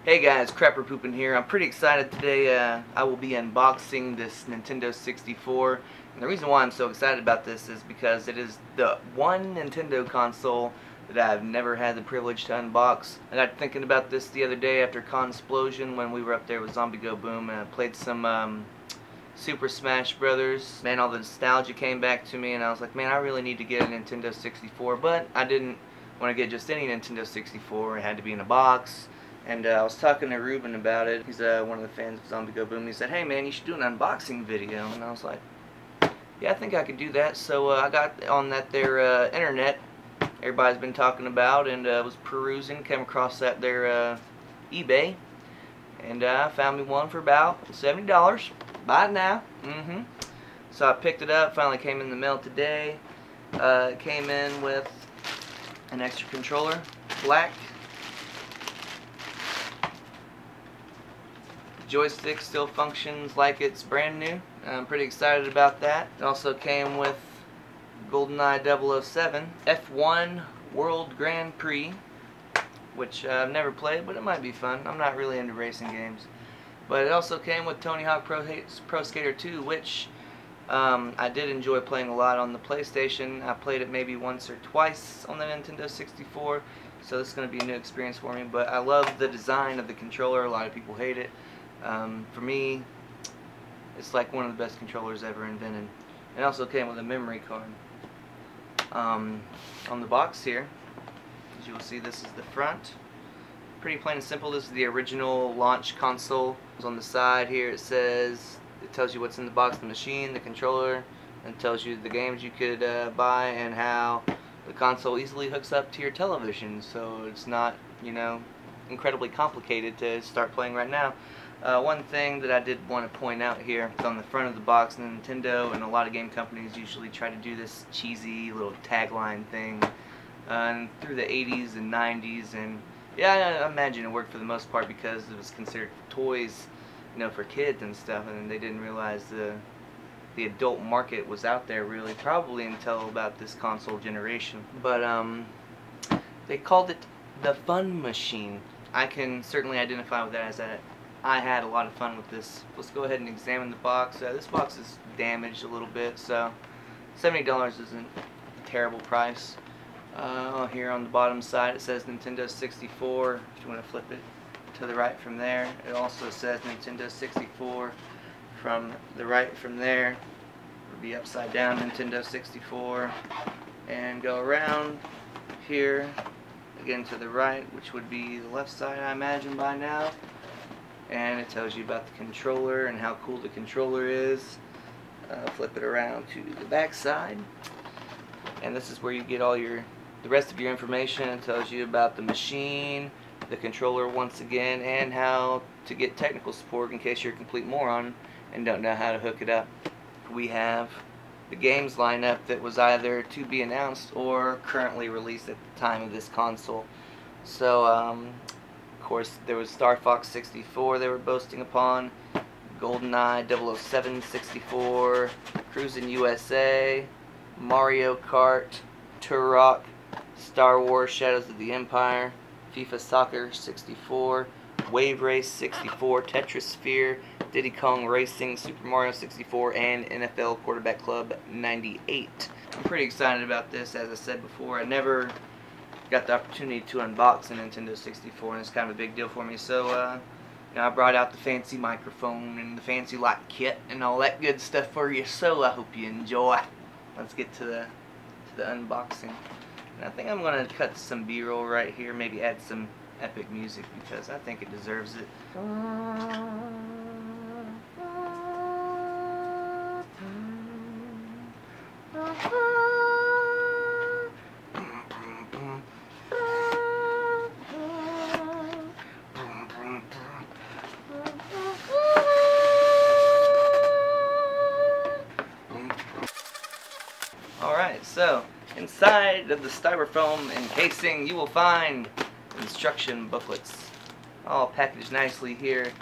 Hey guys, Crapperpoopin here. I'm pretty excited today. I will be unboxing this Nintendo 64. And the reason why I'm so excited about this is because it is the one Nintendo console that I've never had the privilege to unbox. I got thinking about this the other day after Consplosion when we were up there with Zombie Go Boom, and I played some Super Smash Brothers. Man, all the nostalgia came back to me and I was like, man, I really need to get a Nintendo 64, but I didn't want to get just any Nintendo 64. It had to be in a box. And I was talking to Ruben about it. He's one of the fans of Zombie Go Boom. He said, hey man, you should do an unboxing video. And I was like, yeah, I think I could do that. So I got on that there internet everybody's been talking about, and was perusing, came across that there eBay, and found me one for about $70. Buy it now. So I picked it up. Finally came in the mail today. It came in with an extra controller, black. Joystick still functions like it's brand new. I'm pretty excited about that. It also came with GoldenEye 007 F1 World Grand Prix, which I've never played, but it might be fun. I'm not really into racing games. But it also came with Tony Hawk Pro Skater 2, which I did enjoy playing a lot on the PlayStation. I played it maybe once or twice on the Nintendo 64, so this is going to be a new experience for me. But I love the design of the controller. A lot of people hate it. For me, it's like one of the best controllers ever invented. It also came with a memory card. On the box here, as you will see, this is the front. Pretty plain and simple. This is the original launch console. On the side here it says, it tells you what's in the box, the machine, the controller, and it tells you the games you could buy and how the console easily hooks up to your television, so it's not, you know, incredibly complicated to start playing right now. One thing that I did want to point out here is on the front of the box, Nintendo and a lot of game companies usually try to do this cheesy little tagline thing through the 80s and 90s, and yeah, I imagine it worked for the most part because it was considered toys, you know, for kids and stuff, and they didn't realize the adult market was out there really probably until about this console generation. But they called it the Fun Machine. I can certainly identify with that, as I had a lot of fun with this. Let's go ahead and examine the box. This box is damaged a little bit, so $70 isn't a terrible price. Here on the bottom side it says Nintendo 64. If you want to flip it to the right from there, it also says Nintendo 64 from the right from there. It would be upside down, Nintendo 64, and go around here again to the right, which would be the left side, I imagine, by now. And it tells you about the controller and how cool the controller is. Flip it around to the back side, and this is where you get all the rest of your information. It tells you about the machine, the controller once again, and how to get technical support in case you're a complete moron and don't know how to hook it up. We have the games lineup that was either to be announced or currently released at the time of this console. So of course there was Star Fox 64 they were boasting upon, GoldenEye 007 64, Cruisin' USA, Mario Kart, Turok, Star Wars Shadows of the Empire, FIFA Soccer 64, Wave Race 64, Tetris Sphere, Diddy Kong Racing, Super Mario 64, and NFL Quarterback Club 98. I'm pretty excited about this. As I said before, I never got the opportunity to unbox a Nintendo 64, and it's kind of a big deal for me. So you know, I brought out the fancy microphone and the fancy light kit and all that good stuff for you, so I hope you enjoy. Let's get to the unboxing. And I think I'm going to cut some B-roll right here, maybe add some epic music because I think it deserves it. Alright, so inside of the styrofoam encasing you will find instruction booklets, all packaged nicely here.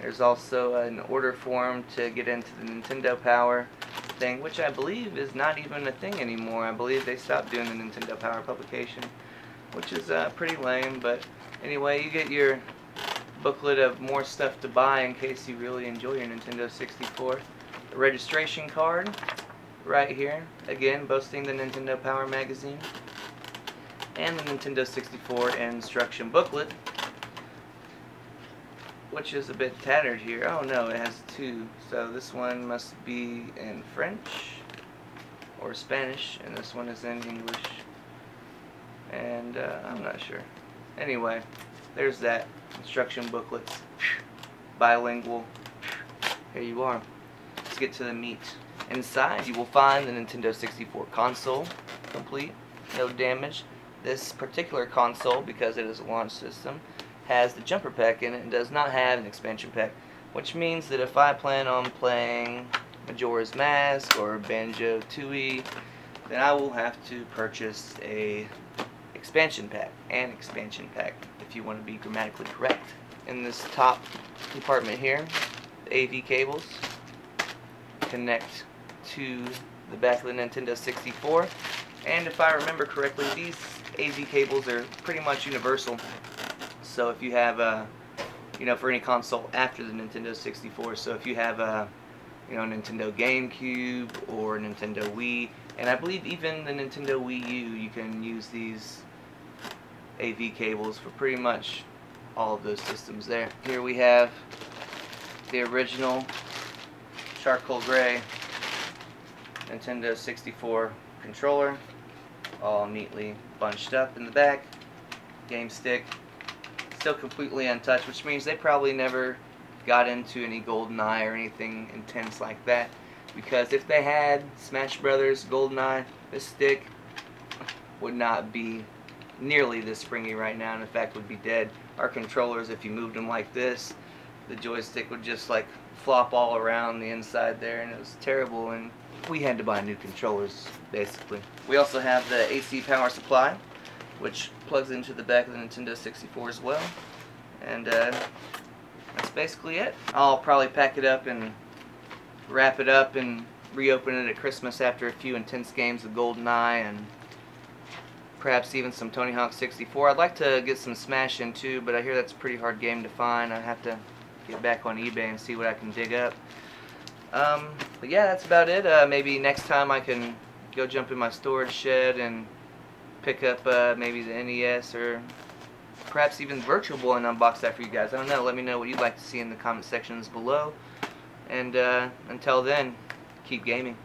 There's also an order form to get into the Nintendo Power thing, which I believe is not even a thing anymore. I believe they stopped doing the Nintendo Power publication, which is pretty lame. But anyway, you get your booklet of more stuff to buy in case you really enjoy your Nintendo 64. The registration card right here, again boasting the Nintendo Power magazine, and the Nintendo 64 instruction booklet, which is a bit tattered here. Oh no, it has two, so this one must be in French or Spanish, and this one is in English, and I'm not sure. Anyway, there's that instruction booklet, bilingual. Here you are. Let's get to the meat. Inside you will find the Nintendo 64 console, complete, no damage. This particular console, because it is a launch system, has the jumper pack in it and does not have an expansion pack, which means that if I plan on playing Majora's Mask or Banjo-Tooie, then I will have to purchase an expansion pack, if you want to be grammatically correct. In this top compartment here, the AV cables connect to the back of the Nintendo 64, and if I remember correctly, these AV cables are pretty much universal. So if you have for any console after the Nintendo 64, so if you have a Nintendo GameCube or Nintendo Wii, and I believe even the Nintendo Wii U, you can use these AV cables for pretty much all of those systems there. Here we have the original charcoal gray Nintendo 64 controller, all neatly bunched up in the back. Game stick still completely untouched, which means they probably never got into any GoldenEye or anything intense like that, because if they had Smash Brothers, GoldenEye, this stick would not be nearly this springy right now, and in fact would be dead. Our controllers, if you moved them like this, the joystick would just like flop all around the inside there, and it was terrible, and we had to buy new controllers basically. We also have the AC power supply, which plugs into the back of the Nintendo 64 as well, and that's basically it. I'll probably pack it up and wrap it up and reopen it at Christmas after a few intense games of GoldenEye and perhaps even some Tony Hawk 64. I'd like to get some Smash in too, but I hear that's a pretty hard game to find. I have to get back on eBay and see what I can dig up. But yeah, that's about it. Maybe next time I can go jump in my storage shed and pick up maybe the NES, or perhaps even Virtual Boy, and unbox that for you guys. I don't know. Let me know what you'd like to see in the comment sections below. And until then, keep gaming.